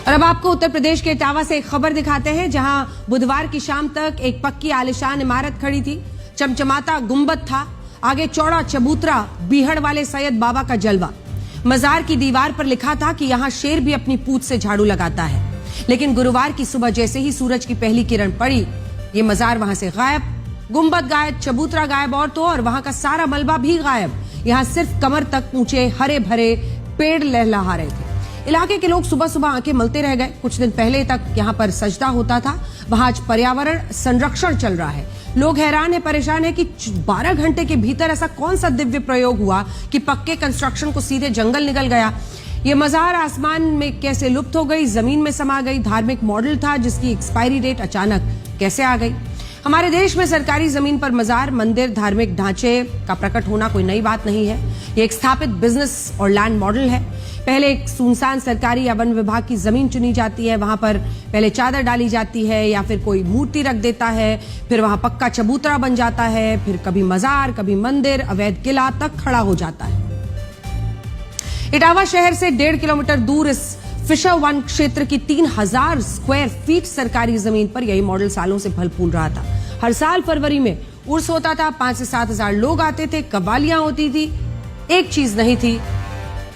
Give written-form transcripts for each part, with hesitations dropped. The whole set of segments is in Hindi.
और अब आपको उत्तर प्रदेश के इटावा से एक खबर दिखाते हैं, जहां बुधवार की शाम तक एक पक्की आलिशान इमारत खड़ी थी। चमचमाता गुंबद था, आगे चौड़ा चबूतरा, बीहड़ वाले सैयद बाबा का जलवा। मजार की दीवार पर लिखा था कि यहां शेर भी अपनी पूंछ से झाड़ू लगाता है। लेकिन गुरुवार की सुबह जैसे ही सूरज की पहली किरण पड़ी, ये मजार वहां से गायब, गुंबद गायब, चबूतरा गायब, और तो और वहां का सारा मलबा भी गायब। यहां सिर्फ कमर तक ऊंचे हरे भरे पेड़ लहलहा रहे थे। इलाके के लोग सुबह सुबह आंखें मलते रह गए। कुछ दिन पहले तक यहां पर सजदा होता था, वहां आज पर्यावरण संरक्षण चल रहा है। लोग हैरान है, परेशान है कि 12 घंटे के भीतर ऐसा कौन सा दिव्य प्रयोग हुआ कि पक्के कंस्ट्रक्शन को सीधे जंगल निकल गया। ये मजार आसमान में कैसे लुप्त हो गई, जमीन में समा गई। धार्मिक मॉडल था जिसकी एक्सपायरी डेट अचानक कैसे आ गई। हमारे देश में सरकारी जमीन पर मजार, मंदिर, धार्मिक ढांचे का प्रकट होना कोई नई बात नहीं है। ये एक स्थापित बिजनेस और लैंड मॉडल है। पहले एक सुनसान सरकारी या वन विभाग की जमीन चुनी जाती है, वहां पर पहले चादर डाली जाती है या फिर कोई मूर्ति रख देता है, फिर वहां पक्का चबूतरा बन जाता है, फिर कभी मजार, कभी मंदिर, अवैध किला तक खड़ा हो जाता है। इटावा शहर से 1.5 किलोमीटर दूर इस फिशर वन क्षेत्र की 3000 स्क्वायर फीट सरकारी जमीन पर यही मॉडल सालों से फल फूल रहा था। हर साल फरवरी में उर्स होता था, 5 से 7 हजार लोग आते थे, कव्वालियां होती थी। एक चीज नहीं थी,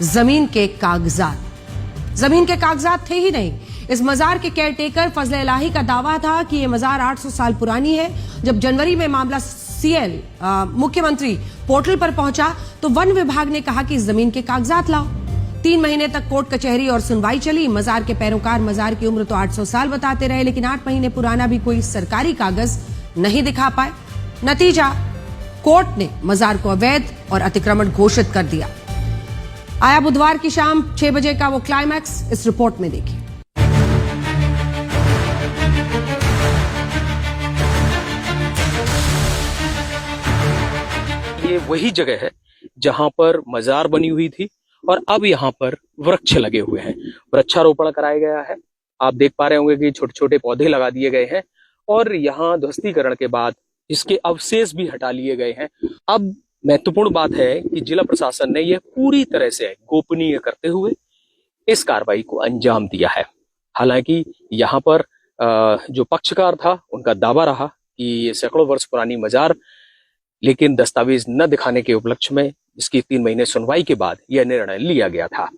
जमीन के कागजात। जमीन के कागजात थे ही नहीं। इस मजार के केयरटेकर फजल इलाही का दावा था कि यह मजार 800 साल पुरानी है। जब जनवरी में मामला सीएल मुख्यमंत्री पोर्टल पर पहुंचा तो वन विभाग ने कहा कि इस जमीन के कागजात लाओ। 3 महीने तक कोर्ट कचहरी और सुनवाई चली। मजार के पैरोकार मजार की उम्र तो 800 साल बताते रहे, लेकिन 8 महीने पुराना भी कोई सरकारी कागज नहीं दिखा पाए। नतीजा, कोर्ट ने मजार को अवैध और अतिक्रमण घोषित कर दिया। आया बुधवार की शाम 6 बजे का वो क्लाइमैक्स, इस रिपोर्ट में देखिए। ये वही जगह है जहां पर मजार बनी हुई थी और अब यहाँ पर वृक्ष लगे हुए हैं, वृक्षारोपण कराया गया है। आप देख पा रहे होंगे कि छोटे छोटे पौधे लगा दिए गए हैं और यहाँ ध्वस्तीकरण के बाद इसके अवशेष भी हटा लिए गए हैं। अब महत्वपूर्ण बात है कि जिला प्रशासन ने यह पूरी तरह से गोपनीय करते हुए इस कार्रवाई को अंजाम दिया है। हालांकि यहाँ पर जो पक्षकार था उनका दावा रहा कि ये सैकड़ों वर्ष पुरानी मजार, लेकिन दस्तावेज न दिखाने के उपलक्ष्य में इसकी 3 महीने सुनवाई के बाद यह निर्णय लिया गया था।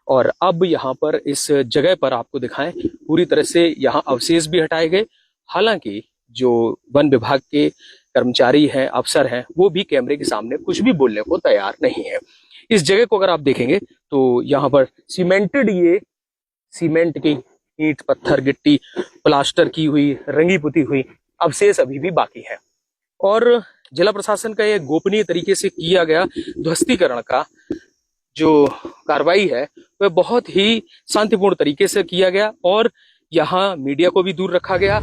और अब यहाँ पर इस जगह पर आपको दिखाएं, पूरी तरह से यहाँ अवशेष भी हटाए गए। हालांकि जो वन विभाग के कर्मचारी हैं, अफसर हैं, वो भी कैमरे के सामने कुछ भी बोलने को तैयार नहीं है। इस जगह को अगर आप देखेंगे तो यहाँ पर सीमेंटेड, ये सीमेंट की ईंट, पत्थर, गिट्टी, प्लास्टर की हुई, रंगी पुती हुई अवशेष अभी भी बाकी है। और जिला प्रशासन का ये गोपनीय तरीके से किया गया ध्वस्तीकरण का जो कार्रवाई है वह बहुत ही शांतिपूर्ण तरीके से किया गया और यहाँ मीडिया को भी दूर रखा गया।